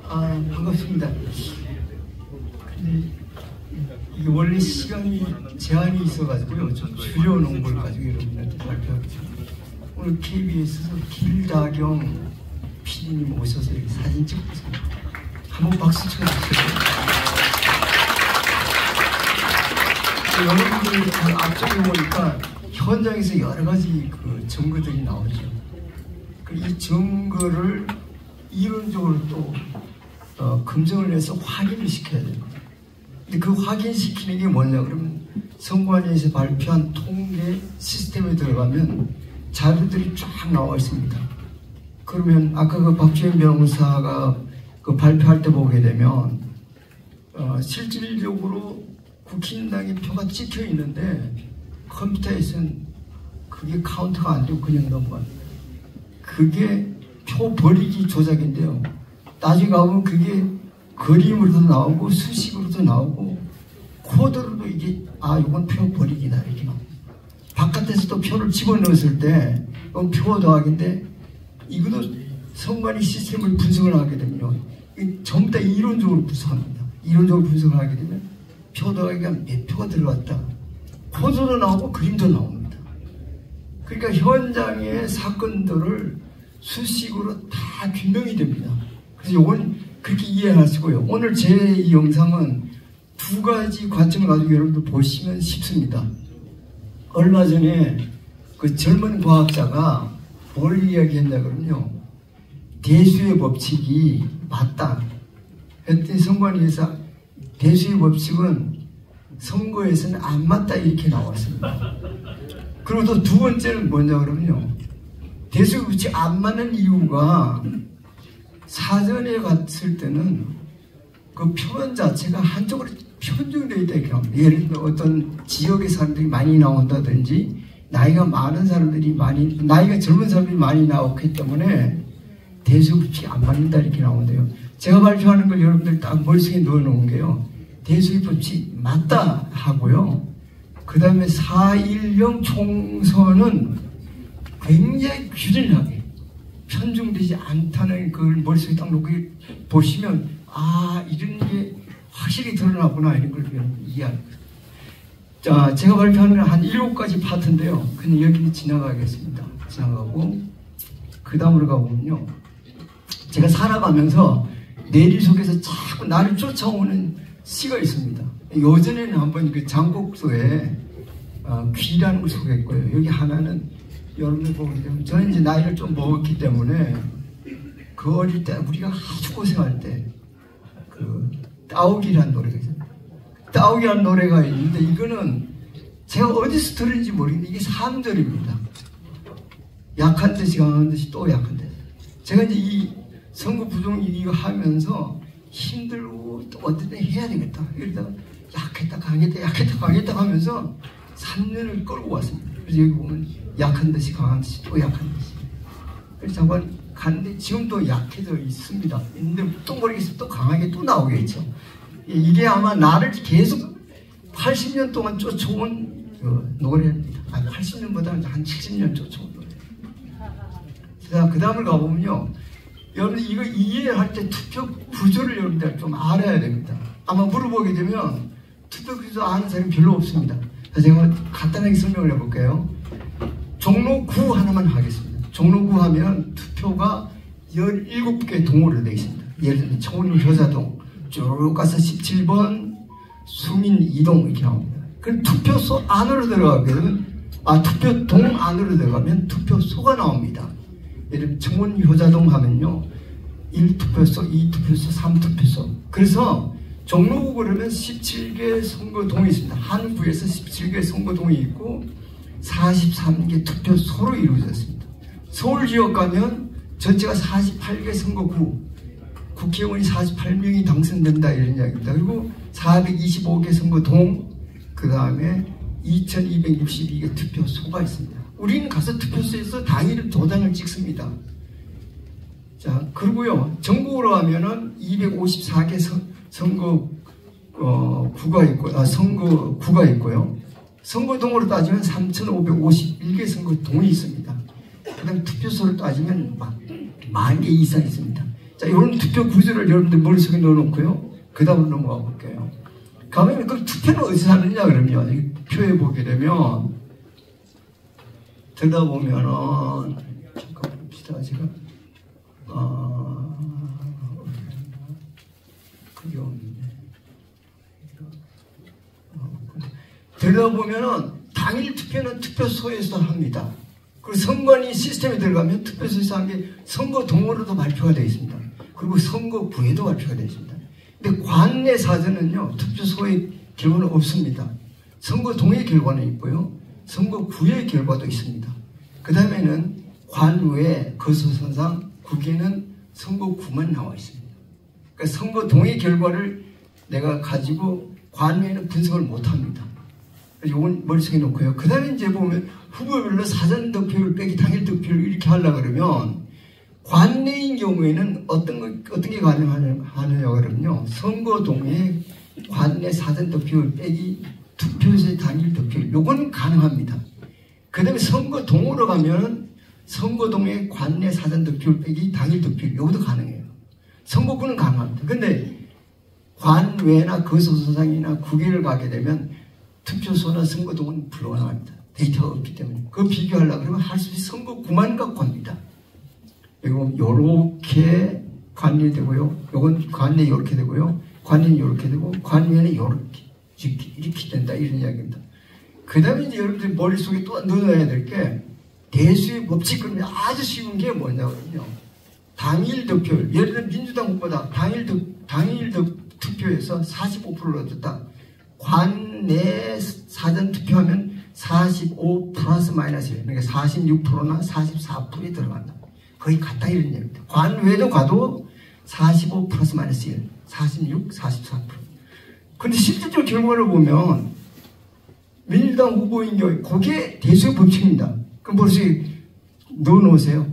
반갑습니다. 근데 이게 원래 시간이 제한이 있어가지고요. 좀 줄여놓은 걸 가지고 여러분한테 발표하겠습니다. 오늘 KBS에서 길다경 PD님 오셔서 여기 사진 찍고 있습니다. 한번 박수 쳐주세요. 여러분들 그 앞쪽에 보니까 현장에서 여러 가지 그 증거들이 나오죠. 이 증거를 이론적으로 또 검증을 해서 확인을 시켜야 돼요. 근데 그 확인시키는 게 뭐냐 그러면 선관위에서 발표한 통계 시스템에 들어가면 자료들이 쫙 나와 있습니다. 그러면 아까 그 박주현 변호사가 그 발표할 때 보게 되면 실질적으로 국힘당의 표가 찍혀 있는데 컴퓨터에서는 그게 카운트가 안 되고 그냥 넘어가요. 그게 표 버리기 조작인데요. 나중에 가보면 그게 그림으로도 나오고 수식으로도 나오고 코드로도 이게 이건 표 버리기다 이렇게 나옵니다. 바깥에서도 표를 집어넣었을 때 이건 표 더하기인데 이것도 선관위 시스템을 분석을 하게 되면요. 전부 다 이론적으로 분석합니다. 이론적으로 분석을 하게 되면 표 더하기가 몇 표가 들어갔다. 코드도 나오고 그림도 나옵니다. 그러니까 현장의 사건들을 수식으로 다 규명이 됩니다. 그래서 이건 그렇게 이해하시고요. 오늘 제 이 영상은 두 가지 관점을 가지고 여러분들 보시면 쉽습니다. 얼마 전에 그 젊은 과학자가 뭘 이야기했냐 그러면요. 대수의 법칙이 맞다. 했더니 선관위에서 대수의 법칙은 선거에서는 안 맞다 이렇게 나왔습니다. 그리고 또 두 번째는 뭐냐 그러면요. 대수의 법칙이 안 맞는 이유가 사전에 갔을 때는 그 표현 자체가 한쪽으로 편중되어 있다 이렇게 합니다. 예를 들어 어떤 지역의 사람들이 많이 나온다든지 나이가 많은 사람들이 나이가 젊은 사람들이 많이 나오기 때문에 대수의 법칙이 안 맞는다 이렇게 나오는데요. 제가 발표하는 걸 여러분들 딱 머릿속에 넣어놓은 게요. 대수의 법칙 맞다 하고요. 그 다음에 4.10 총선은 굉장히 규진하게 편중되지 않다는 걸 머릿속에 딱 놓고 보시면 이런 게 확실히 드러나구나 이런 걸 이해합니다. 자, 제가 발표하는 한 7가지 파트인데요. 그냥 여기 지나가겠습니다. 지나가고 그 다음으로 가보면요. 제가 살아가면서 내리 속에서 자꾸 나를 쫓아오는 시가 있습니다. 예전에는 한번 그 장곡소에 귀라는 걸 소개했고요. 여기 하나는 여러분들 보게 되면 저는 이제 나이를 좀 먹었기 때문에 그 어릴 때 우리가 아주 고생할 때 그 따오기라는 노래가 있어요. 따오기라는 노래가 있는데 이거는 제가 어디서 들은지 모르겠는데 이게 3절입니다. 약한 듯이 강한 듯이 또 약한 듯. 제가 이제 이 선거 부정 이거 하면서 힘들고 또 어떤 때 해야 되겠다. 이러다가 약했다 강했다 약했다 강했다 하면서 3년을 끌고 왔습니다. 그래서 여기 보면 약한 듯이 강한 듯이 또 약한 듯이. 그래서 잠깐 갔는데 지금도 약해져 있습니다. 근데 또 모르겠어요. 또 강하게 또 나오겠죠. 이게 아마 나를 계속 80년 동안 쫓아온 노래입니다. 80년보다 한 70년 쫓아온 노래. 자, 그 다음을 가보면요. 여러분 이거 이해할 때 투표 구조를 여러분들 좀 알아야 됩니다. 아마 물어보게 되면 투표 구조 아는 사람이 별로 없습니다. 제가 간단하게 설명을 해볼게요. 종로 9 하나만 하겠습니다. 종로 9 하면 투표가 17개 동으로 되어 있습니다. 예를 들면 청운 효자동 쭉 가서 17번 수민 2동 이렇게 나옵니다. 그럼 투표소 안으로 들어가게 되면 투표동 안으로 들어가면 투표소가 나옵니다. 예를 들면 청운 효자동 하면요 1투표소, 2투표소, 3투표소. 그래서 종로 9 그러면 17개 선거동이 있습니다. 한 구에서 17개 선거동이 있고 43개 투표소로 이루어졌습니다. 서울 지역 가면 전체가 48개 선거구, 국회의원이 48명이 당선된다 이런 이야기입니다. 그리고 425개 선거동, 그 다음에 2262개 투표소가 있습니다. 우리는 가서 투표소에서 당일 도장을 찍습니다. 자, 그리고요 전국으로 하면은 254개 선거구가 있고요. 선거동으로 따지면 3,551개 선거동이 있습니다. 그 다음에 투표소를 따지면 막 10,000개 이상 있습니다. 자, 이런 투표 구조를 여러분들 머릿속에 넣어놓고요. 그 다음으로 넘어가 볼게요. 가면 그 투표는 어디서 하느냐 그러면 표에 보게 되면 들여다보면은 잠깐 봅시다. 제가 그게 없는데 들여다보면은 당일 투표는 투표소에서 합니다. 그리고 선관위 시스템에 들어가면 투표소에서 한 게 선거 동호로도 발표가 되어 있습니다. 그리고 선거구에도 발표가 되어 있습니다. 근데 관내 사전은요, 투표소의 결과는 없습니다. 선거동의 결과는 있고요, 선거구의 결과도 있습니다. 그 다음에는 관외 거소선상 국에는 선거구만 나와 있습니다. 그러니까 선거동의 결과를 내가 가지고 관외에는 분석을 못합니다. 이건 머릿속에 놓고요. 그 다음에 이제 보면 후보별로 사전 득표율 빼기 당일 득표율 이렇게 하려고 그러면 관내인 경우에는 어떤 게 가능하느냐 그러면요. 선거동의 관내 사전 득표율 빼기 투표소의 당일 득표율 요건 가능합니다. 그 다음에 선거동으로 가면 선거동의 관내 사전 득표율 빼기 당일 득표율 요것도 가능해요. 선거구는 가능합니다. 근데 관외나 거소선상이나 국외를 가게 되면 투표소나 선거동은 불가능합니다. 데이터가 없기 때문에. 그거 비교하려고 그러면 할 수 있는 선거구만 갖고 합니다. 여기 보면 요렇게 관내이 되고요. 요건 관내 요렇게 되고요. 관내는 요렇게 되고 관외는 요렇게 이렇게 된다 이런 이야기입니다. 그 다음에 이제 여러분들 머릿속에 또 넣어야 될 게 대수의 법칙. 그러면 아주 쉬운 게 뭐냐면요. 당일 득표율. 예를 들어 민주당 후보다 당일 투표에서 45%를 얻었다. 관내 사전 투표하면 45 플러스 마이너스 1. 그러니까 46%나 44%에 들어간다. 거의 같다 이런 얘기입니다. 관외도 가도 45 플러스 마이너스 1. 46, 44%. 근데 실질적으로 결과를 보면 민주당 후보인 경우에 그게 대수의 법칙입니다. 그럼 벌써 넣어놓으세요.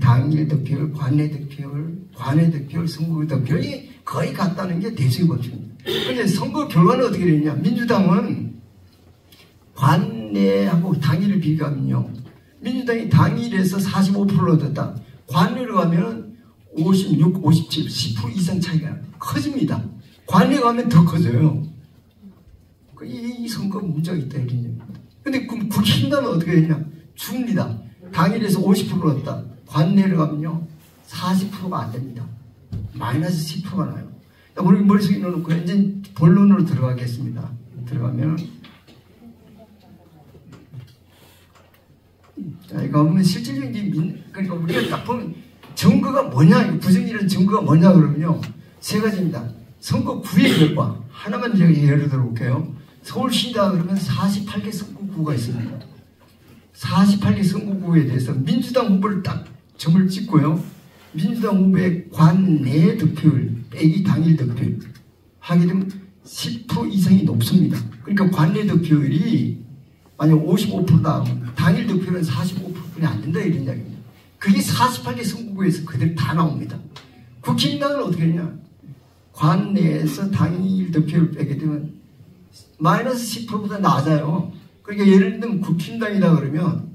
당일 득표율, 관내 득표율, 관외 득표율, 선거 득표율이 거의 같다는 게 대수의 법칙입니다. 근데 선거 결과는 어떻게 되느냐. 민주당은 관내하고 당일을 비교하면요. 민주당이 당일에서 45%를 얻었다. 관내로 가면 56, 57, 10% 이상 차이가 커집니다. 관내 가면 더 커져요. 이 선거 문제가 있다 이런 얘기입니다. 근데 국힘당은 어떻게 되냐. 줍니다. 당일에서 50%를 얻었다. 관내로 가면요. 40%가 안 됩니다. 마이너스 10%가 나요. 우리 머릿속에 넣어놓고 이제 본론으로 들어가겠습니다. 들어가면 자, 이거 보면 실질적인 그러니까 우리가 딱 보면 증거가 뭐냐, 부정이라는 증거가 뭐냐 그러면요. 세 가지입니다. 선거구의 결과 하나만 제가 예를 들어볼게요. 서울시다 그러면 48개 선거구가 있습니다. 48개 선거구에 대해서 민주당 후보를 딱 점을 찍고요. 민주당 후보의 관내 득표율 빼기 당일 득표율 하게 되면 10% 이상이 높습니다. 그러니까 관내 득표율이 만약 55%다 하면 당일 득표율은 45%뿐이 안 된다 이런 이야기입니다. 그게 48개 선거구에서 그대로 다 나옵니다. 국힘당은 어떻게 했냐. 관내에서 당일 득표율 빼게 되면 마이너스 10%보다 낮아요. 그러니까 예를 들면 국힘당이다 그러면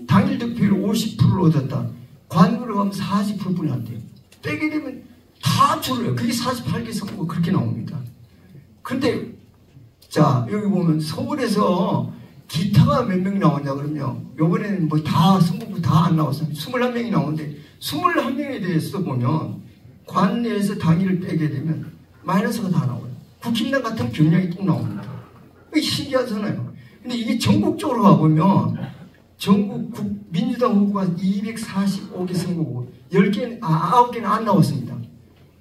당일 득표율 50%를 얻었다. 관구로 가면 40%뿐이 안 돼요. 빼게 되면 다 줄어요. 그게 48개 선거가 그렇게 나옵니다. 근데 자 여기 보면 서울에서 기타가 몇 명이 나오냐 그러면 요번에는 뭐 다 선거구 다 안 나왔어요. 21명이 나오는데 21명에 대해서 보면 관내에서 당일을 빼게 되면 마이너스가 다 나와요. 국힘당 같은 경향이 또 나옵니다. 이게 신기하잖아요. 근데 이게 전국적으로 가보면 전국 민주당 후보가 245개 선거구 10개, 9개는 안 나왔습니다.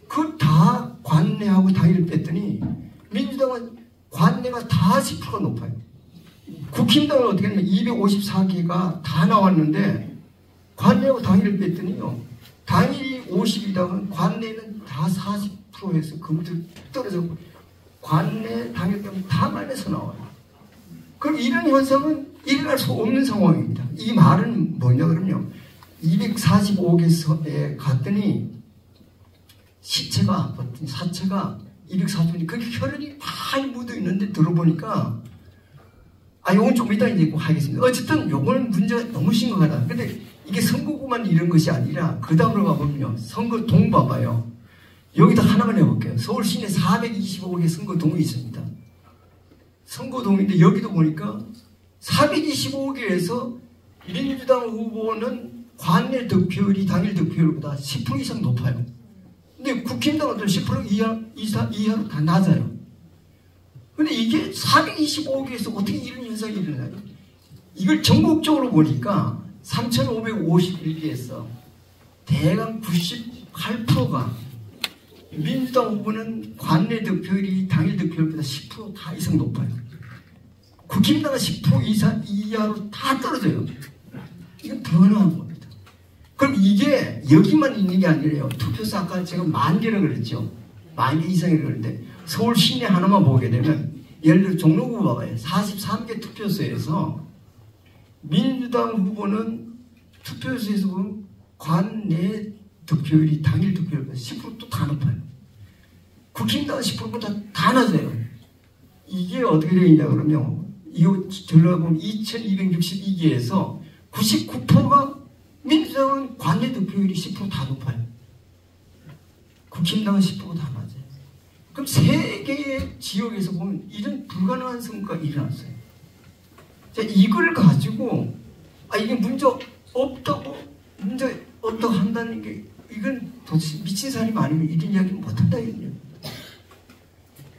그 다 관내하고 당일을 뺐더니 민주당은 관내가 다 10%가 높아요. 국힘당은 어떻게 하냐면 254개가 다 나왔는데 관내하고 당일을 뺐더니요. 당일이 50이다면 관내는 다 40%에서 그것들 떨어졌고 관내 당일 빼면 다 마이너스 나와요. 그럼 이런 현상은 일어날 수 없는 상황입니다. 이 말은 뭐냐 그러면요. 245개에 갔더니 시체가 사체가 240개 그게 혈흔이 많이 묻어 있는데 들어보니까 요건 좀 이따 이제 하겠습니다. 어쨌든 요거는 문제가 너무 심각하다. 근데 이게 선거구 선거구만 이런 것이 아니라 그 다음으로 가보면요. 선거동 봐봐요. 여기도 하나만 해볼게요. 서울 시내 425개 선거동이 있습니다. 선거동인데 여기도 보니까 425개에서 민주당 후보는 관내 득표율이 당일 득표율보다 10% 이상 높아요. 근데 국힘당은 10% 이하로 다 낮아요. 근데 이게 425개에서 어떻게 이런 현상이 일어나요? 이걸 전국적으로 보니까 3,551개에서 대강 98%가 민주당 후보는 관내 득표율이 당일 득표율보다 10% 다 이상 높아요. 국힘당은 10% 이하로 다 떨어져요. 이건 변화한 겁니다. 그럼 이게 여기만 있는 게 아니래요. 투표소 아까 제가 10,000개라고 그랬죠. 10,000개 이상이라고 그랬는데 서울 시내 하나만 보게 되면 예를 들어 종로구 봐봐요. 43개 투표소에서 민주당 후보는 투표소에서 보면 관내 득표율이 당일 득표율보다 10%또 다 높아요. 국힘당은 10%보다 다 낮아요. 이게 어떻게 되어 있냐 그러면 이거 들어보면 2262개에서 99%가 민주당은 관내 득표율이 10% 다 높아요. 국힘당은 10% 다 낮아요. 그럼 세 개의 지역에서 보면 이런 불가능한 선거가 일어났어요. 자, 이걸 가지고 이게 문제 없다고 문제 없다고 한다는 게 이건 도대체 미친 사람이 아니면 이런 이야기 못한다 이거예요.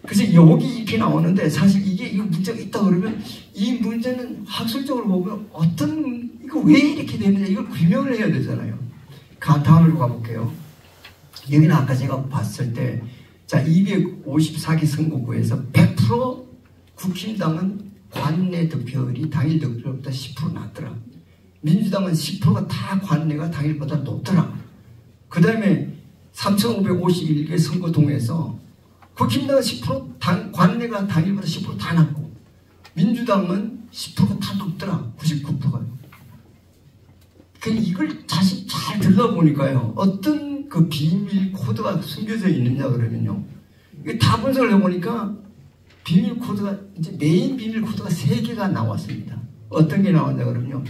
그래서 여기 이렇게 나오는데 사실 이게 문제가 있다 그러면 이 문제는 학술적으로 보면 이거 왜 이렇게 되느냐 이걸 규명을 해야 되잖아요. 다음으로 가볼게요. 여기는 아까 제가 봤을 때 자 254개 선거구에서 100% 국힘당은 관내 득표율이 당일 득표율보다 10% 낮더라. 민주당은 10%가 다 관내가 당일보다 높더라. 그 다음에 3,551개 선거동에서 국힘당은 10% 관내가 당일보다 10% 다 낮고 민주당은 10%가 다 높더라. 99%가. 이걸 다시 잘 들러보니까요. 어떤 그 비밀 코드가 숨겨져 있느냐 그러면요. 이게 다 분석을 해보니까 비밀 코드가 이제 메인 비밀 코드가 3개가 나왔습니다. 어떤 게 나왔냐 그러면요.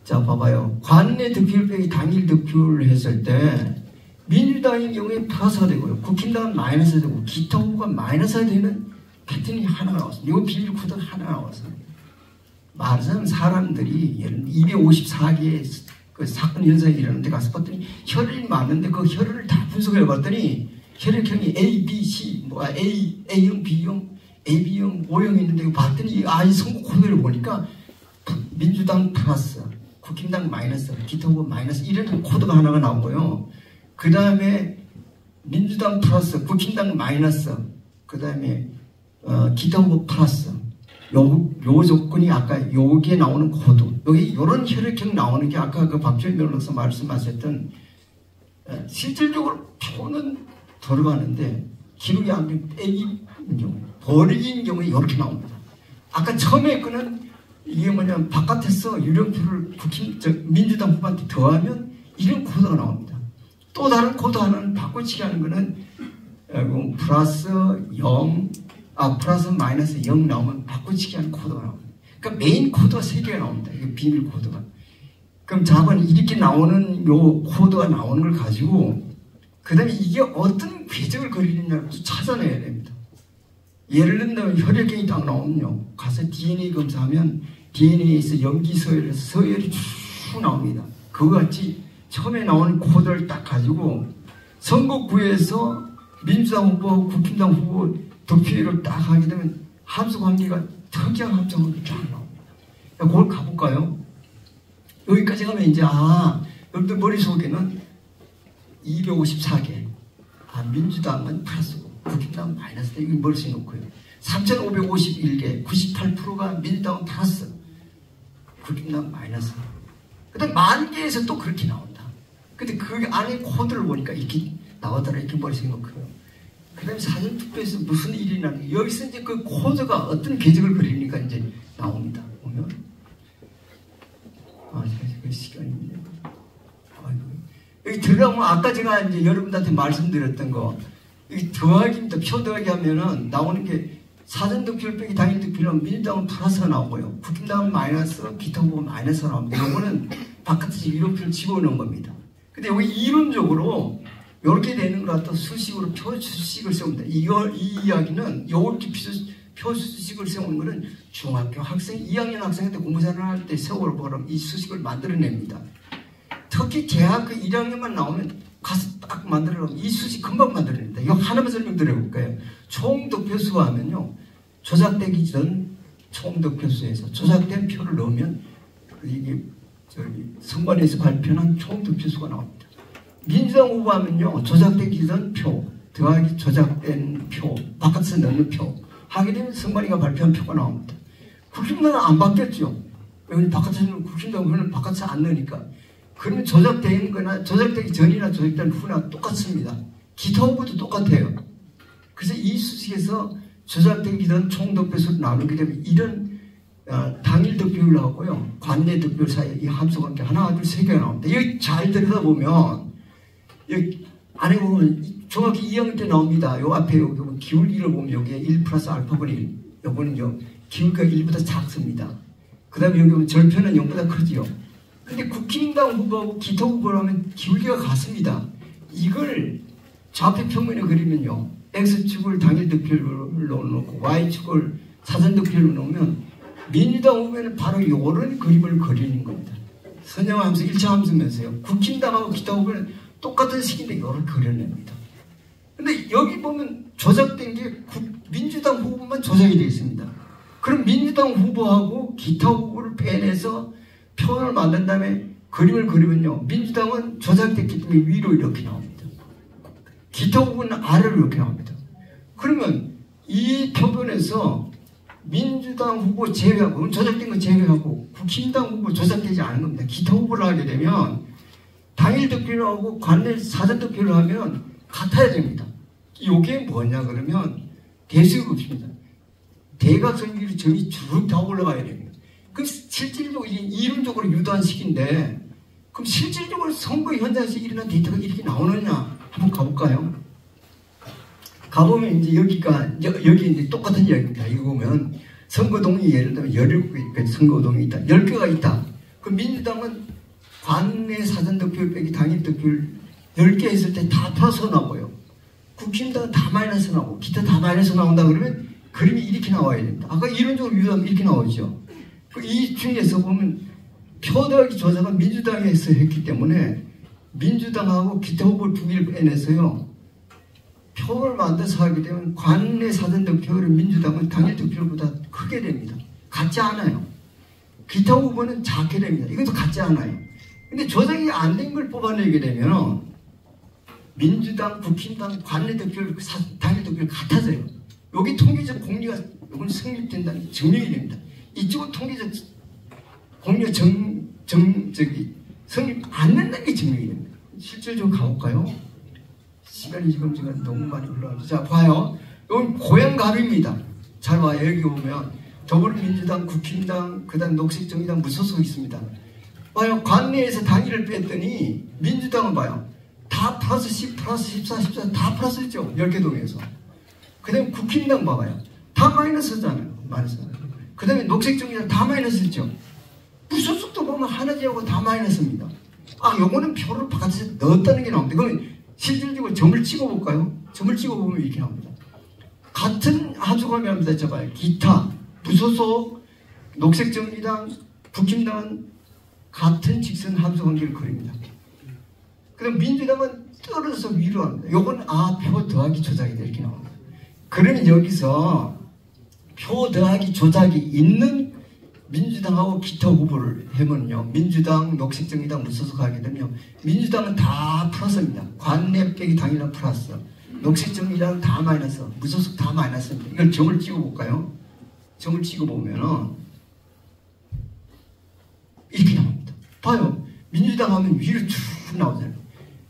자 봐봐요. 관내 득표율 빼기 당일 득표율을 했을 때 민주당의 경우에 플러스가 되고요. 국힘당은 마이너스가 되고 기타 후보가 마이너스가 되는 패턴이 하나 나왔습니다. 이거 비밀 코드가 하나 나왔습니다. 말하자면 사람들이 예를 254개의 그 사건 현상이 일어났는데 가서 봤더니 혈흔이 많은데 그 혈흔을 다 분석해 봤더니 혈액형이 A, B, C, A형, B형, AB형, O형이 있는데 이거 봤더니 이 선거 코드를 보니까 민주당 플러스, 국힘당 마이너스, 기타 후보 마이너스 이런 코드가 하나가 나오고요. 그 다음에 민주당 플러스, 국힘당 마이너스, 그 다음에 기타 후보 플러스. 요 조건이 아까 요게 나오는 코드. 여기 요런 혈액형 나오는 게 아까 그 박주현 변호사 말씀하셨던 실질적으로 표는 들어가는데 기록이 안 된 빼기인 경우, 버리기인 경우에 이렇게 나옵니다. 아까 처음에 거는 이게 뭐냐면 바깥에서 유령표를 민주당 후보한테 더하면 이런 코드가 나옵니다. 또 다른 코드 하나는 바꿔치기 하는 거는 플러스 0, 플러스 마이너스 0 나오면 바꿔치기 하는 코드가 나옵니다. 그러니까 메인 코드가 3개가 나옵니다. 이게 비밀 코드가. 그럼 자본 이렇게 나오는 요 코드가 나오는 걸 가지고 그 다음에 이게 어떤 궤적을 그리느냐를 찾아내야 됩니다. 예를 들면 혈액형이 딱 나오면요. 가서 DNA 검사하면 DNA에서 염기 서열이 쭉 나옵니다. 그거 같이 처음에 나오는 코드를 딱 가지고 선거구에서 민주당 후보, 국힘당 후보 득표율을 딱 하게 되면 함수 관계가 특이한 함수가 쫙 나옵니다. 그걸 가볼까요? 여기까지 가면 이제 여러분들 머릿속에는 254개 민주당은 플러스고 국힘당은 마이너스 이거 머릿속에 놓고요. 3,551개 98%가 민주당은 플러스 국힘당 마이너스. 그 다음에 10,000개에서 또 그렇게 나온다. 근데 그 안에 코드를 보니까 이렇게 나오더라. 이렇게 머릿속에 놓고요. 그 다음에 사전투표에서 무슨 일이 나는 여기서 이제 그 코드가 어떤 궤적을 그리니까 이제 나옵니다. 보면 그 시간입니다. 여기 들어가면 아까 제가 이제 여러분들한테 말씀드렸던 거 여기 더하기입니다. 표 더하기 하면은 나오는 게 사전투표율 빼기 당일투표율은 민주당은 플러스가 나오고요. 국힘당은 마이너스, 기타 후보가 마이너스가 나옵니다. 이거는 바깥에서 이름표를 집어넣은 겁니다. 근데 여기 이론적으로 이렇게 되는 것 같아 수식으로 표수식을 세웁니다. 이 이야기는 이렇게 표수식을 세우는 것은 중학교 학생, 2학년 학생한테 공부생활을 할 때 세월보름 이 수식을 만들어냅니다. 특히 대학교 1학년만 나오면 가서 딱 만들어놓으면 이 수식 금방 만들어냅니다. 이거 하나만 설명드려볼까요? 총득표수 하면요. 조작되기 전 총득표수에서 조작된 표를 넣으면 이게 선관위에서 발표한 총득표수가 나옵니다. 민주당 후보하면요. 조작되기 전 표 더하기 조작된 표 바깥에서 넣는 표 하게 되면 선관위가 발표한 표가 나옵니다. 국힘당은 안 바뀌었죠. 여기 바깥에서는 국힘당은 바깥에서 안 넣으니까. 그러면 조작된 거나 조작되기 전이나 조작된 후나 똑같습니다. 기타 후보도 똑같아요. 그래서 이 수식에서 조작되기 전 총득표수로 나누게 되면 이런 당일 득표율 나오고요. 관내 득표율 사이에 이 함수관계 하나, 둘, 세 개가 나옵니다. 여기 잘 들여다보면 여기 안에 보면 중학교 2학년 때 나옵니다. 요 앞에 여기 보면 기울기를 보면 여기에 1 플러스 알파분의 1. 요거는요. 기울기가 1보다 작습니다. 그 다음에 여기 보면 절편은 0보다 크지요. 근데 국힘당 후보하고 기타 후보를 하면 기울기가 같습니다. 이걸 좌표 평면에 그리면요. X축을 당일 득표율로 놓고 Y축을 사전 득표율로 놓으면 민주당 후보는 바로 이런 그림을 그리는 겁니다. 선형함수 1차 함수면서요. 국힘당하고 기타 후보는 똑같은 식인데 이걸 그려냅니다. 근데 여기 보면 조작된 게 민주당 후보만 조작이 되어 있습니다. 그럼 민주당 후보하고 기타 후보를 빼내서 표현을 만든 다음에 그림을 그리면요. 민주당은 조작됐기 때문에 위로 이렇게 나옵니다. 기타 후보는 아래로 이렇게 나옵니다. 그러면 이 표본에서 민주당 후보 제외하고 조작된 거 제외하고 국힘당 후보 조작되지 않은 겁니다. 기타 후보를 하게 되면 당일 득표를 하고 관내 사전 득표를 하면 같아야 됩니다. 이게 뭐냐 그러면 대수가 없습니다. 대각선끼리 점이 쭉 다 올라가야 됩니다. 그럼 실질적으로 이론적으로 유도한 식인데 그럼 실질적으로 선거 현장에서 일어난 데이터가 이렇게 나오느냐 한번 가볼까요? 가보면 이제 여기 이제 똑같은 이야기입니다. 이거 보면 선거동이 예를 들면 17개 선거동이 있다. 10개가 있다. 그럼 민주당은 관내 사전 득표율 빼기 당일 득표율 10개 했을 때 다 플러스 나오고요. 국힘당은 다 마이너스 나오고 기타 다 마이너스 나온다 그러면 그림이 이렇게 나와야 됩니다. 아까 이론적으로 유도하면 이렇게 나오죠. 이 중에서 보면 표 더하기 조작은 민주당에서 했기 때문에 민주당하고 기타 후보 두 개를 빼내서요. 표를 만들어서 하게 되면 관내 사전 득표율은 민주당은 당일 득표율보다 크게 됩니다. 같지 않아요. 기타 후보는 작게 됩니다. 이것도 같지 않아요. 근데 조작이 안 된 걸 뽑아내게 되면 민주당, 국힘당 관내 득표율, 당일 득표율 같아져요. 여기 통계적 공리가 이건 성립된다는 증명이 됩니다. 이쪽은 통계적 공리가 성립 안 된다는 게 증명이 됩니다. 실질적으로 가볼까요? 시간이 지금 너무 많이 흘러가죠. 자, 봐요. 이건 고향갑입니다. 잘 봐요. 여기 보면 더불어민주당, 국힘당, 그 다음 녹색정의당 무소속 있습니다. 봐요. 관내에서 당일을 뺐더니 민주당은 봐요. 다 플러스 10, 플러스 14, 14 다 플러스죠. 10개 동에서. 그 다음에 국힘당 봐봐요. 다 마이너스잖아요. 마이너스. 그 다음에 녹색정의당 다 마이너스죠. 무소속도 보면 하나지하고 다 마이너스입니다. 아, 요거는 표를 바깥에서 넣었다는 게 나옵니다. 그러면 실질적으로 점을 찍어볼까요? 점을 찍어보면 이렇게 나옵니다. 같은 함수관계 합니다. 잡아요. 기타, 무소속, 녹색정의당, 국힘당은 같은 직선 함수관계를 그립니다. 그럼 민주당은 떨어져서 위로 합니다. 요건 표 더하기 조작이 이렇게 나옵니다. 그러면 여기서 표 더하기 조작이 있는 민주당하고 기타 후보를 해면요. 민주당, 녹색정의당 무소속하게 되면 민주당은 다 플러스입니다. 관내 빼기 당일은 플러스. 녹색정의당 다 마이너스. 무소속 다 마이너스입니다. 이걸 점을 찍어볼까요? 점을 찍어보면은 이렇게 나옵니다. 봐요. 민주당 하면 위로 쭉 나오잖아요.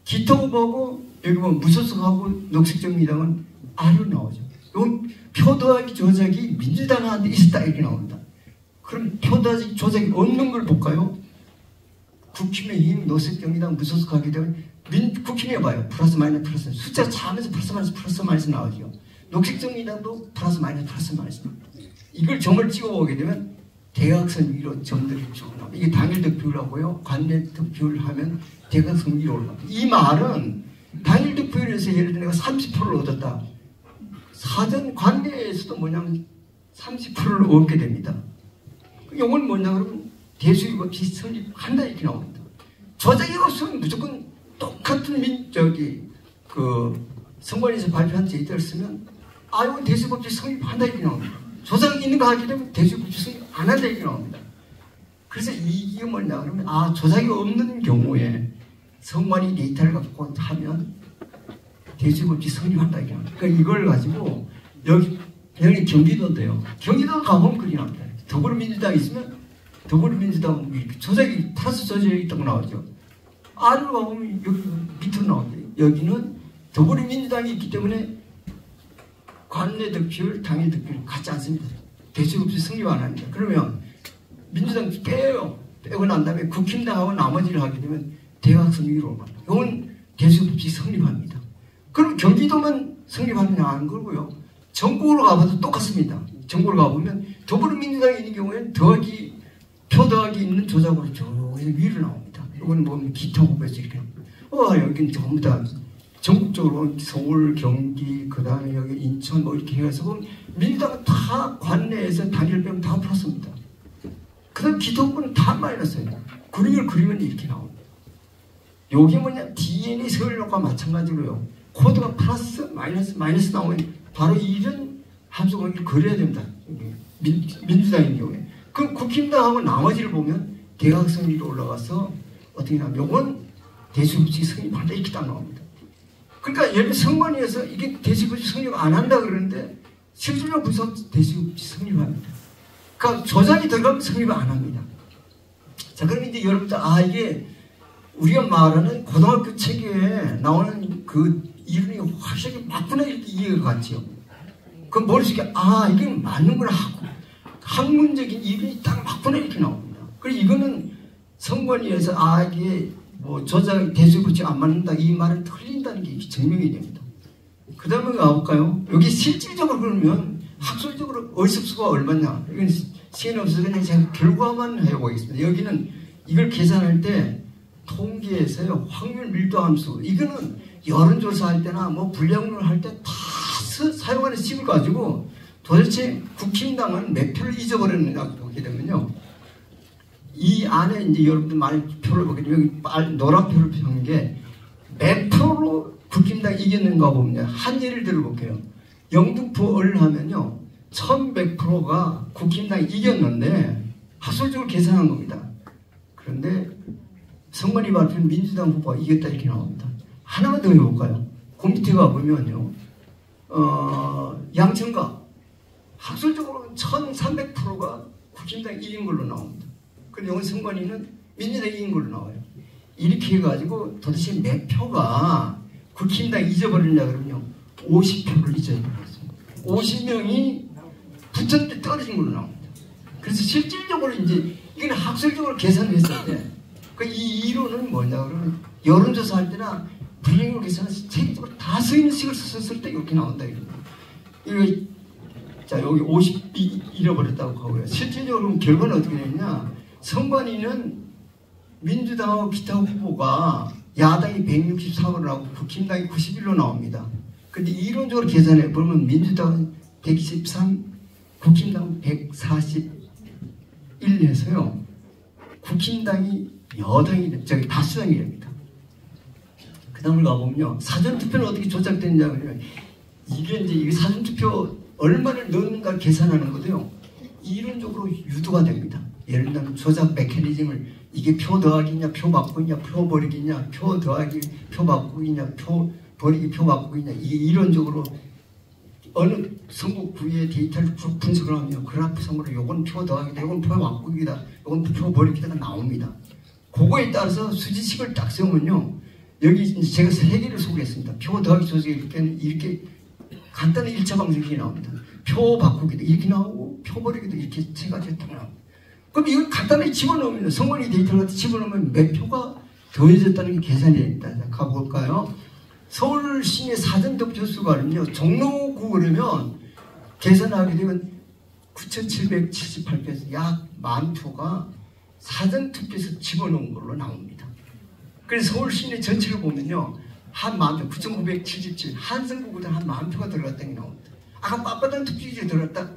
기타 후보하고 여기 보면 무소속하고 녹색정의당은 아래로 나오죠. 이건 표 더하기 조작이 민주당한테 있었다 이렇게 나옵니다. 그럼 표 더하기 조작이 없는 걸 볼까요? 국힘의힘 녹색정의당 무소속하게 되면 국힘에 봐요. 플러스 마이너스 플러스 숫자 차면서 플러스 마이너스 나오죠. 녹색정의당도 플러스 마이너스 나옵니다. 이걸 점을 찍어보게 되면 대각선 위로 점들이 쭉 나옵니다. 이게 당일 득표율하고요. 관내 득표율 하면 대각선 위로 올라갑니다. 이 말은 당일 득표율에서 예를 들어 내가 30%를 얻었다. 사전 관내에서도 뭐냐면 30%를 얻게 됩니다. 이건 뭐냐 그러면 대수입 없이 성립한다 이렇게 나옵니다. 조작이 없으면 무조건 똑같은 선관위에서 발표한 데이터를 쓰면 이건 대수입 없이 성립한다 이렇게 나옵니다. 조작이 있는 거 하게 되면 대수입 없이 성립 안 한다 이렇게 나옵니다. 그래서 이게 뭐냐 그러면 조작이 없는 경우에 선관위 데이터를 갖고 하면 대수입 없이 성립한다 이렇게 나옵니다. 그러니까 이걸 가지고 여기 경기도인데요. 경기도 가보면 그렇게 나옵니다. 더불어민주당이 있으면 더불어민주당 조작이 플러스 조작이 있다고 나오죠. 아래로 가보면 여기 밑으로 나옵니다. 여기는 더불어민주당이 있기 때문에 관내 득표율, 당일 득표율 같지 않습니다. 대수입 없이 성립 안 합니다. 그러면 민주당 빼요. 빼고 난 다음에 국힘당하고 나머지를 하게 되면 대각선 위로 올라갑니다. 이건 대수입 없이 성립합니다. 그럼 경기도만 성립하느냐 하는 거고요. 전국으로 가봐도 똑같습니다. 전국으로 가보면 더불어민주당이 있는 경우에는 표 더하기 있는 조작으로 쭉 위로 나옵니다. 이건 뭐 기타 후보에서 이렇게 여기는 전부 다 전국적으로 서울, 경기, 그 다음에 여기 인천 뭐 이렇게 해서 민주당은 다 관내에서 단위를 빼면 다 플러스입니다. 그 다음 기타 후보는 다 마이너스예요. 그림을 그리면 이렇게 나옵니다. 여기 뭐냐 DNA 서열력과 마찬가지로요. 코드가 플러스 마이너스 나오면 바로 이런 함수관계를 그려야 됩니다. 민주당인 경우에. 그럼 국힘당하고 나머지를 보면 대각선 위로 올라가서 어떻게 하면 요건 대수입 없이 성립한다 이렇게 딱 나옵니다. 그러니까 예를 들어 선관위에서 이게 대수입 없이 성립 안 한다 그러는데 실질적으로 분석 대수입 없이 성립합니다. 그러니까 조작이 들어가면 성립을 안 합니다. 자, 그럼 이제 여러분들 이게 우리가 말하는 고등학교 책에 나오는 그 이론이 확실하게 맞구나 이렇게 이해가 갔죠. 그럼 머릿속에 이게 맞는구나 하고 학문적인 이론이 딱 맞구나 이렇게 나옵니다. 그리고 이거는 선관위에서 이게 뭐 조작 대수입 없이 안 맞는다 이 말은 틀린다는 게 증명이 됩니다. 그 다음에 가볼까요? 여기 실질적으로 그러면 학술적으로 의습수가 얼마냐? 이건 시간이 없어서 그냥 제가 결과만 해보겠습니다. 여기는 이걸 계산할 때 통계에서요 확률 밀도 함수 이거는 여론조사할 때나 뭐 분량을 할 때 다 사용하는 식을 가지고 도대체 국힘당은 몇 표를 잊어버렸느냐 보게 되면요. 이 안에 이제 여러분들 많이 표를 보게 되면 여기 노란 표를 펴는 게 몇 표로 국힘당이 이겼는가 보면 한 예를 들어볼게요. 영등포을 하면요. 1100%가 국힘당이 이겼는데 학술적으로 계산한 겁니다. 그런데 선관위 발표는 민주당 후보가 이겼다 이렇게 나옵니다. 하나만 더 해볼까요? 그 밑에 가보면요. 양천가 학술적으로는 1300%가 국힘당이 이긴 걸로 나옵니다. 그런데 여기 선관위는 민주당이 이긴 걸로 나와요. 이렇게 해가지고 도대체 몇 표가 국힘당이 잊어버리냐 그러면요. 50표를 잊어버렸습니다. 50명이 붙었는데 떨어진 걸로 나옵니다. 그래서 실질적으로 이제 이건 학술적으로 계산을 했을 때 이 이론은 뭐냐 그러면 여론조사 할 때나 불행을 계산해서 체계적으로 다 쓰이는 식을 썼을 때 이렇게 나온다 이거 자 여기 50이 잃어버렸다고 하고요. 실질적으로 결과는 어떻게 되느냐 선관위는 민주당하고 기타 후보가 야당이 164로 나오고 국힘당이 91로 나옵니다. 근데 이론적으로 계산해 보면 민주당은 123, 국힘당은 141에서요. 국힘당이 여당이 다수당이 됩니다. 그 다음을 가보면요. 사전투표는 어떻게 조작됐냐 그러면 이게 사전투표 얼마를 넣는가 계산하는 거도요. 이론적으로 유도가 됩니다. 예를 들면 조작 메커니즘을 이게 표 더하기냐 표 바꾸기냐 표 버리기냐 표 더하기 표 바꾸기냐 표 버리기 표 바꾸기냐 이게 이론적으로 어느 선거구의 데이터를 쭉 분석을 하면 그래프 선거로 요건 표 더하기다 요건 표 바꾸기다 요건 표 버리기다가 나옵니다. 그거에 따라서 수지식을 딱 세우면요. 여기 이제 제가 3개를 소개했습니다. 표 더하기 조작일 때는 이렇게 간단한 1차 방식이 나옵니다. 표 바꾸기도 이렇게 나오고 표 버리기도 이렇게 3가지가 딱 나옵니다. 그럼 이걸 간단하게 집어넣으면 선관위 데이터를 집어넣으면 몇 표가 더해졌다는 게 계산이 됩니다. 자, 가볼까요? 서울 시내 사전 득표수가는요. 종로구 그러면 계산하게 되면 9,778표에서 약 10,000표가 사전투표에서 집어넣은 걸로 나옵니다. 그래서 서울 시내 전체를 보면요, 한 10,000표, 9,977, 한성구보다 한 10,000표가 들어갔다는 게 나옵니다. 아까 빳빳한 투표지에 들어갔다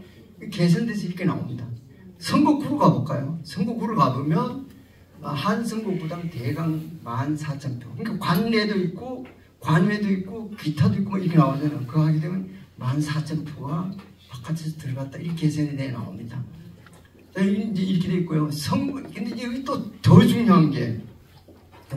개선돼서 이렇게 나옵니다. 선거구로 가볼까요? 선거구로 가보면 한성구보당 대강 14,000표. 그러니까 관내도 있고 관외도 있고 기타도 있고 뭐 이렇게 나오잖아요. 그거 하게 되면 14,000표가 바깥에서 들어갔다 이렇게 계산이 돼 나옵니다. 이제 이렇게 돼 있고요. 근데 여기 또 더 중요한 게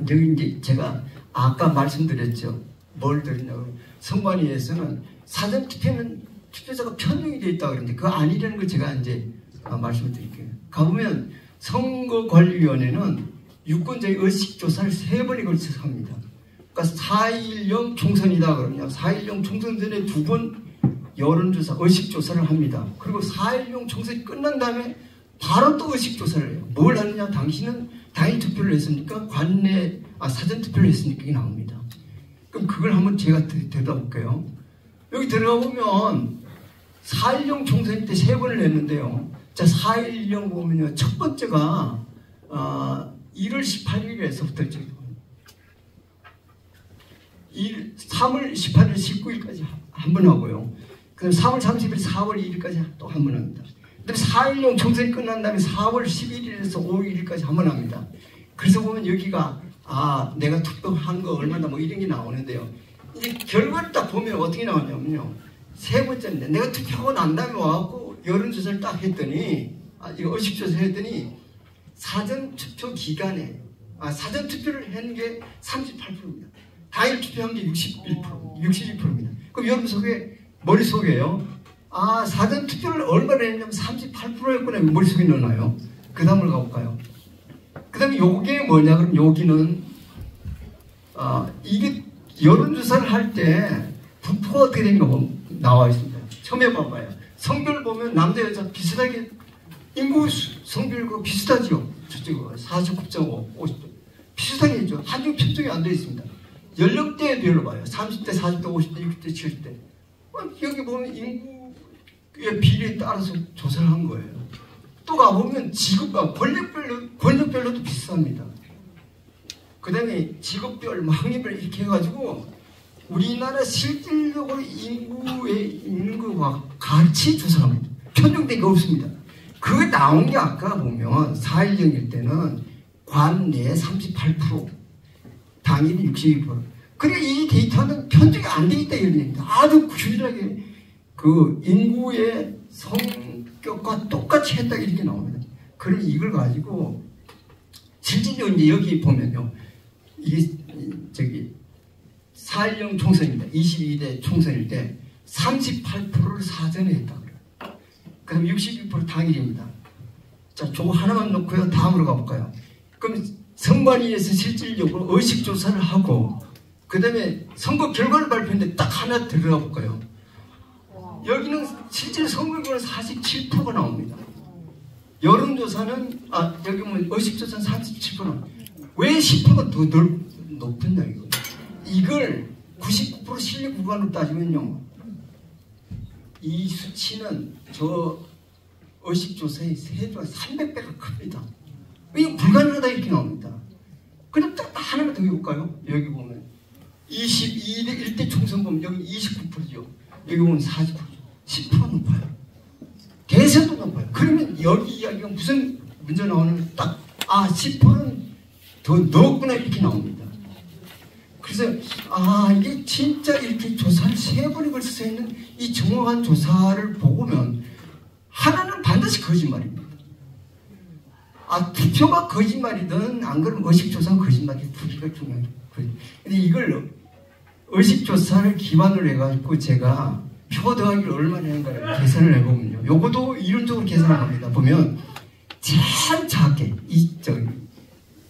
여기 이제 제가 아까 말씀드렸죠. 뭘 드렸냐고. 선관위에서는 사전 투표는 투표자가 편중이 돼 있다고 그러는데 그거 아니라는 걸 제가 이제 말씀을 드릴게요. 가보면 선거관리위원회는 유권자의 의식조사를 3번에 걸쳐서 합니다. 그러니까 4.10 총선이다 그러면 4.10 총선 전에 2번 여론조사, 의식조사를 합니다. 그리고 4.10 총선이 끝난 다음에 바로 또 의식조사를 해요. 뭘 하느냐? 당신은 당일 투표를 했습니까? 사전투표를 했으니까 이게 나옵니다. 그럼 그걸 한번 제가 들여다볼게요. 여기 들어가 보면 4.10 총선 때 3번을 냈는데요. 자, 4.10 보면요. 첫 번째가 1월 18일에서부터 3월 18일, 19일까지 한 번 하고요. 그다음 3월 30일, 4월 2일까지 또 한 번 합니다. 그다음에 4.10 총선이 끝난 다음에 4월 11일에서 5월 1일까지 한 번 합니다. 그래서 보면 여기가 내가 투표한 거 얼마나 뭐 이런 게 나오는데요. 이제 결과를 딱 보면 어떻게 나오냐면요. 세 번째인데 내가 투표하고 난 다음에 와갖고 여론조사를 딱 했더니 이거 의식조사를 했더니 사전투표 기간에 사전투표를 한 게 38%입니다. 당일 투표한 게 61%입니다. 그럼 여러분 머릿속에요. 사전투표를 얼마나 했냐면 38%였구나 머릿속에 넣어놔요. 그 다음을 가볼까요? 그 다음에 요게 뭐냐 그럼 여기는 이게 여론조사를 할 때 분포가 어떻게 되는가 나와 있습니다. 처음에 봐봐요. 성별 보면 남자 여자 비슷하게 인구 성별과 비슷하죠. 저쪽 49.5, 50점 비슷하게 있죠. 한중 편중이 안 되어 있습니다. 연령대별로 봐요. 30대, 40대, 50대, 60대, 70대. 여기 보면 인구의 비례에 따라서 조사를 한 거예요. 또 가보면 직업과 권력별로도 비슷합니다. 그 다음에 직업별, 학년별 이렇게 해가지고 우리나라 실질적으로 인구의 인구와 같이 조사합니다. 편중된 게 없습니다. 그게 나온 게 아까 보면 4.10일 때는 관내 38%, 당일은 62%. 그러니까 이 데이터는 편중이 안 돼 있다 이런 얘기입니다. 아주 균일하게 그 인구의 성격과 똑같이 했다 이렇게 나옵니다. 그럼 이걸 가지고 실질적으로 이제 여기 보면요. 이게 4.10 총선입니다. 22대 총선일 때 38%를 사전에 했다고 그래요. 그럼 62% 당일입니다. 자, 저거 하나만 놓고요. 다음으로 가볼까요? 그럼 선관위에서 실질적으로 의식조사를 하고 그 다음에 선거 결과를 발표했는데 딱 하나 들어가 볼까요? 여기는 실제 선거 결과는 47%가 나옵니다. 여론조사는 여기 보면 의식조사는 47%. 왜 10%가 더 높은냐 이거. 이걸 99% 신뢰 구간으로 따지면요. 이 수치는 저 의식조사의 300배가 큽니다. 이거 불가능하다 이렇게 나옵니다. 그럼 딱 하나만 더 해볼까요? 여기 보면 1대 총선 보면 여기 29%죠. 여기 보면 40%죠. 10% 높아요. 대선도 높아요. 그러면 여기 이야기가 무슨 문제 나오는 딱 10%는 더 넣었구나 이렇게 나옵니다. 그래서 이게 진짜 이렇게 조사를 3번에 걸쳐서 있는 이 정확한 조사를 보면 하나는 반드시 거짓말입니다. 투표가 거짓말이든 안 그러면 의식조사는 거짓말이 두 개가 중요해요. 근데 이걸 의식조사를 기반으로 해가지고 제가 표 더하기를 얼마나 하는가를 계산을 해보면요. 요것도 이론적으로 계산을 합니다. 보면 제일 작게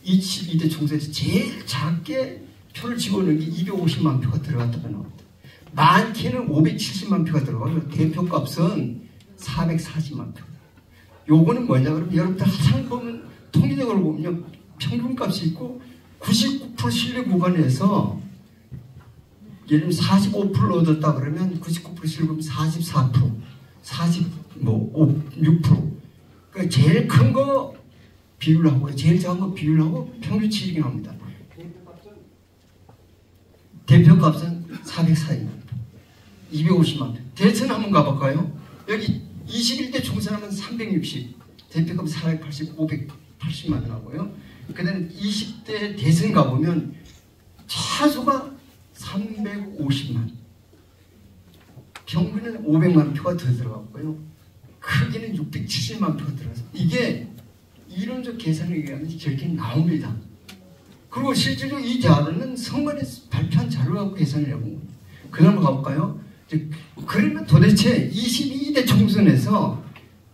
22대 총선에서 제일 작게 표를 집어넣은 게 250만 표가 들어갔다고 나옵니다. 많게는 570만 표가 들어가고 대표값은 440만 표. 요거는 뭐냐 그러면 여러분들 항상 보면 통계적으로 보면 평균값이 있고 99% 신뢰 구간에서 예를 들면 45% 얻었다 그러면 99% 신뢰 구간 44%. 6%. 그러니까 제일 큰 거 비율하고 제일 작은 거 비율하고 평균치이긴 합니다. 대표값은 440만, 250만. 대선 한번 가볼까요? 여기 21대 총선하면 360, 대표값 480, 580만 원 하고요. 그 다음에 20대 대선 가보면 차수가 350만, 평균은 500만 표가 더 들어갔고요. 크기는 670만 표가 들어가서 이게 이론적 계산에 의하면 저렇게 나옵니다. 그리고 실제로 이 자료는 선관위에서 발표한 자료를 갖고 계산을 해본 겁니다. 그 다음 가볼까요? 그러면 도대체 22대 총선에서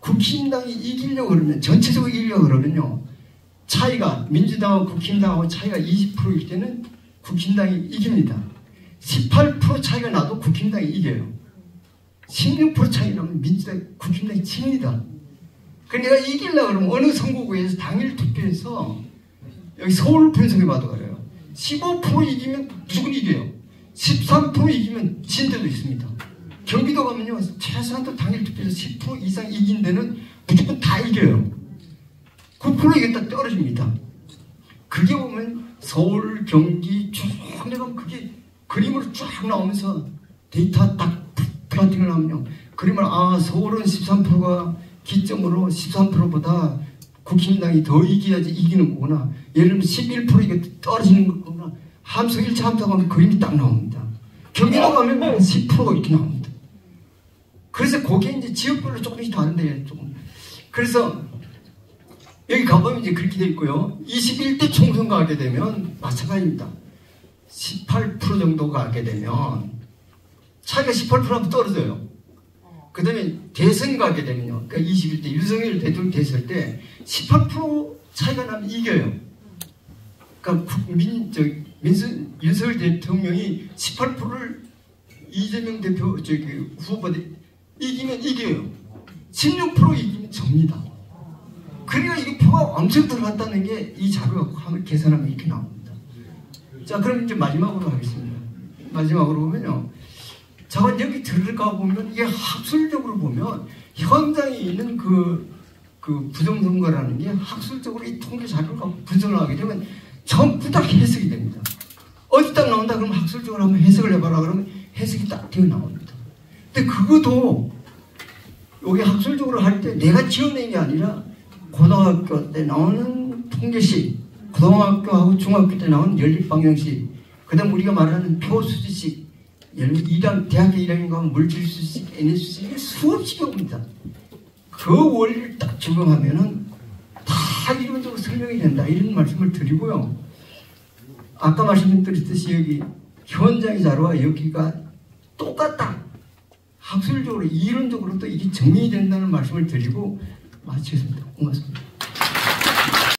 국힘당이 이기려고 그러면, 전체적으로 이기려고 그러면요, 차이가, 민주당하고 국힘당하고 차이가 20%일 때는 국힘당이 이깁니다. 18% 차이가 나도 국힘당이 이겨요. 16% 차이 나면 국힘당이 칩니다. 그러니까 내가 이기려고 그러면 어느 선거구에서 당일 투표해서, 여기 서울 분석해 봐도 그래요. 15% 이기면 무조건 이겨요. 13% 이기면 진 데도 있습니다. 경기도 가면요, 최소한도 당일 투표에서 10% 이상 이긴 데는 무조건 다 이겨요. 9% 이겼다 떨어집니다. 그게 보면 서울, 경기 쭉 내가면 그게 그림으로 쫙 나오면서 데이터 딱 플러팅을 하면요, 그림을 서울은 13%가 기점으로 13%보다 국힘당이 더 이겨야지 이기는 거구나. 예를 들면 11% 이게 떨어지는 거구나. 함수 1차 함수 가면 그림이 딱 나옵니다. 경기도 가면 10%가 이렇게 나옵니다. 그래서 그게 이제 지역별로 조금씩 다른데 조금. 그래서 여기 가보면 이제 그렇게 돼 있고요. 21대 총선 가게 되면 마찬가지입니다. 18% 정도 가게 되면 차이가 18%하면 떨어져요. 그 다음에 대선 가게 되면요, 그러니까 21대 윤석열 대통령 됐을 때 18% 차이가 나면 이겨요. 그러니까 윤석열 대통령이 18%를 이재명 대표 후보보다 이기면 이겨요. 16% 이기면 접니다. 그러니까 이게 표가 엄청 들어갔다는 게 이 자료가 하면 계산하면 이렇게 나옵니다. 자, 그럼 이제 마지막으로 하겠습니다. 마지막으로 보면요, 자, 여기 들어가 보면 이게 학술적으로 보면 현장에 있는 그 부정선거라는 게 학술적으로 이 통계 자료를 갖고 분석을 하게 되면 전부 다 해석이 됩니다. 어디 딱 나온다 그러면 학술적으로 한번 해석을 해봐라 그러면 해석이 딱 되어 나옵니다. 근데 그것도 여기 학술적으로 할 때 내가 지어낸 게 아니라 고등학교 때 나오는 통계식, 고등학교하고 중학교 때 나오는 연립방정식, 그 다음 우리가 말하는 표수지식, 예를 들면 대학교 1학년 가면 물질수식, NS수식 수없이 옵니다. 그 원리를 딱 적용하면은 다 이론적으로 설명이 된다, 이런 말씀을 드리고요. 아까 말씀드렸듯이 여기 현장의 자료와 여기가 똑같다. 학술적으로 이론적으로 또 이게 정리된다는 말씀을 드리고 마치겠습니다. 고맙습니다.